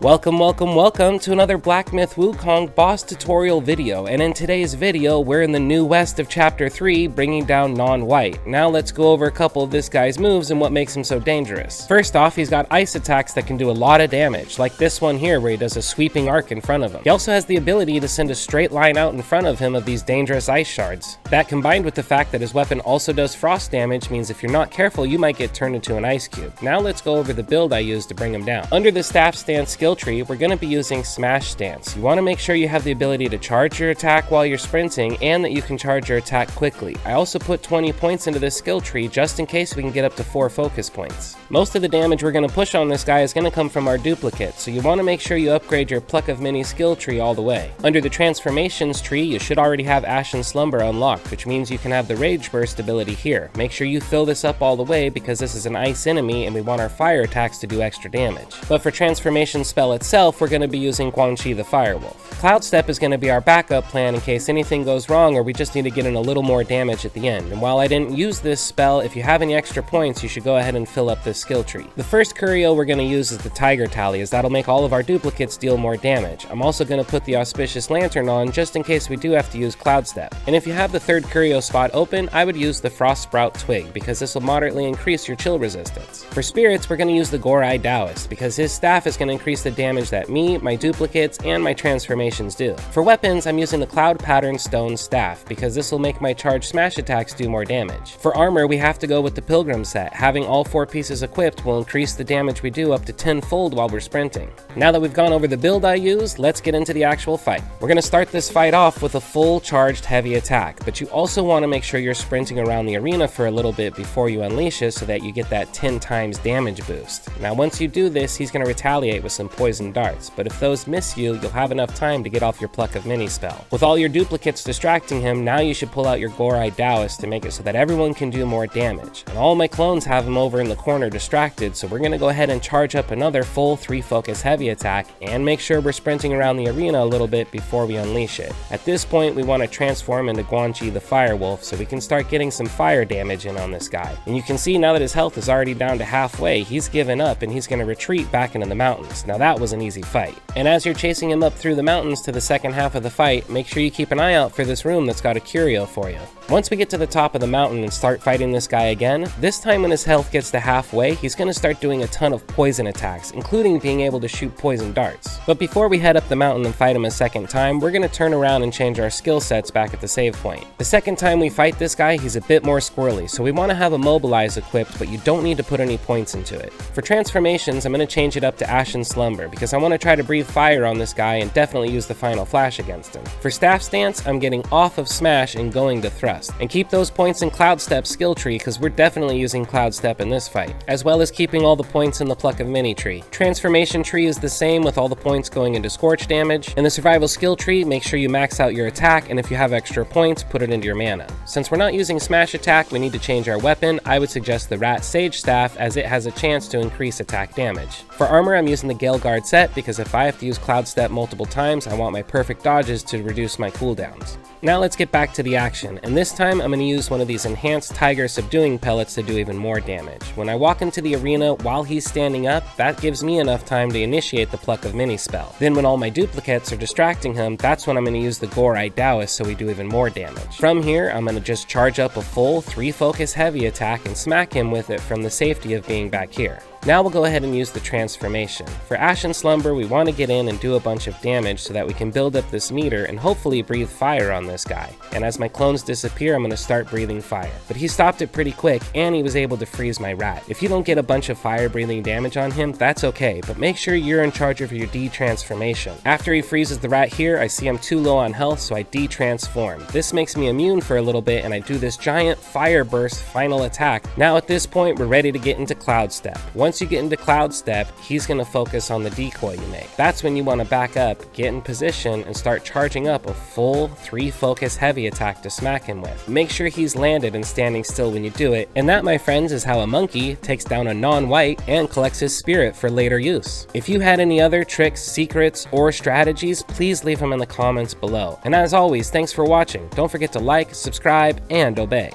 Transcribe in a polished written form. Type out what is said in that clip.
Welcome to another Black Myth Wukong boss tutorial video, and in today's video, we're in the New West of Chapter 3, bringing down non-white. Now let's go over a couple of this guy's moves and what makes him so dangerous. First off, he's got ice attacks that can do a lot of damage, like this one here where he does a sweeping arc in front of him. He also has the ability to send a straight line out in front of him of these dangerous ice shards. That combined with the fact that his weapon also does frost damage means if you're not careful, you might get turned into an ice cube. Now let's go over the build I used to bring him down. Under the staff stance skill tree, we're going to be using Smash Stance. You want to make sure you have the ability to charge your attack while you're sprinting and that you can charge your attack quickly. I also put 20 points into this skill tree just in case we can get up to 4 focus points. Most of the damage we're going to push on this guy is going to come from our duplicate, so you want to make sure you upgrade your Pluck of Many skill tree all the way. Under the Transformations tree, you should already have Ashen Slumber unlocked, which means you can have the Rage Burst ability here. Make sure you fill this up all the way because this is an ice enemy and we want our fire attacks to do extra damage. But for Transformation spell itself, we're going to be using Guang Chi the Firewolf. Cloud Step is going to be our backup plan in case anything goes wrong or we just need to get in a little more damage at the end. And while I didn't use this spell, if you have any extra points, you should go ahead and fill up this skill tree. The first curio we're going to use is the Tiger Tally, as that'll make all of our duplicates deal more damage. I'm also going to put the Auspicious Lantern on just in case we do have to use Cloud Step. And if you have the third curio spot open, I would use the Frost Sprout Twig because this will moderately increase your chill resistance. For spirits, we're going to use the Gorai Taoist because his staff is going to increase the damage that me, my duplicates, and my transformations do. For weapons, I'm using the Cloud Pattern Stone Staff because this will make my charged smash attacks do more damage. For armor, we have to go with the Pilgrim set. Having all 4 pieces equipped will increase the damage we do up to 10-fold while we're sprinting. Now that we've gone over the build I use, let's get into the actual fight. We're going to start this fight off with a full charged heavy attack, but you also want to make sure you're sprinting around the arena for a little bit before you unleash it so that you get that 10 times damage boost. Now once you do this, he's going to retaliate with some poison darts, but if those miss you, you'll have enough time to get off your Pluck of Many spell. With all your duplicates distracting him, now you should pull out your Gorai Taoist to make it so that everyone can do more damage. And all my clones have him over in the corner distracted, so we're going to go ahead and charge up another full 3 focus heavy attack and make sure we're sprinting around the arena a little bit before we unleash it. At this point, we want to transform into Guang Chi the Firewolf so we can start getting some fire damage in on this guy. And you can see now that his health is already down to halfway, he's given up and he's going to retreat back into the mountains. Now that was an easy fight. And as you're chasing him up through the mountains to the second half of the fight, make sure you keep an eye out for this room that's got a curio for you. Once we get to the top of the mountain and start fighting this guy again, this time when his health gets to halfway, he's going to start doing a ton of poison attacks, including being able to shoot poison darts. But before we head up the mountain and fight him a second time, we're going to turn around and change our skill sets back at the save point. The second time we fight this guy, he's a bit more squirrely, so we want to have Immobilize equipped, but you don't need to put any points into it. For transformations, I'm going to change it up to Ashen Slumber, because I want to try to breathe fire on this guy and definitely use the Final Flash against him. For staff stance, I'm getting off of Smash and going to Thrust. And keep those points in Cloud Step skill tree because we're definitely using Cloud Step in this fight, as well as keeping all the points in the Pluck of Many tree. Transformation tree is the same with all the points going into Scorch damage. In the survival skill tree, make sure you max out your attack, and if you have extra points, put it into your mana. Since we're not using Smash attack, we need to change our weapon. I would suggest the Rat Sage Staff as it has a chance to increase attack damage. For armor, I'm using the Gale Guard set because if I have to use Cloud Step multiple times, I want my perfect dodges to reduce my cooldowns. Now let's get back to the action, and this time I'm going to use one of these enhanced Tiger Subduing pellets to do even more damage. When I walk into the arena while he's standing up, that gives me enough time to initiate the Pluck of Many spell. Then when all my duplicates are distracting him, that's when I'm going to use the Gorai Taoist so we do even more damage. From here, I'm going to just charge up a full 3 focus heavy attack and smack him with it from the safety of being back here. Now we'll go ahead and use the transformation. For Ashen Slumber, we want to get in and do a bunch of damage so that we can build up this meter and hopefully breathe fire on this guy. And as my clones disappear, I'm going to start breathing fire. But he stopped it pretty quick and he was able to freeze my rat. If you don't get a bunch of fire breathing damage on him, that's okay, but make sure you're in charge of your de-transformation. After he freezes the rat here, I see I'm too low on health, so I de-transform. This makes me immune for a little bit and I do this giant fire burst final attack. Now at this point, we're ready to get into Cloud Step. Once you get into Cloud Step, he's going to focus on the decoy you make. That's when you want to back up, get in position, and start charging up a full 3 focus heavy attack to smack him with. Make sure he's landed and standing still when you do it, and that, my friends, is how a monkey takes down a non-white and collects his spirit for later use. If you had any other tricks, secrets, or strategies, please leave them in the comments below. And as always, thanks for watching. Don't forget to like, subscribe, and obey.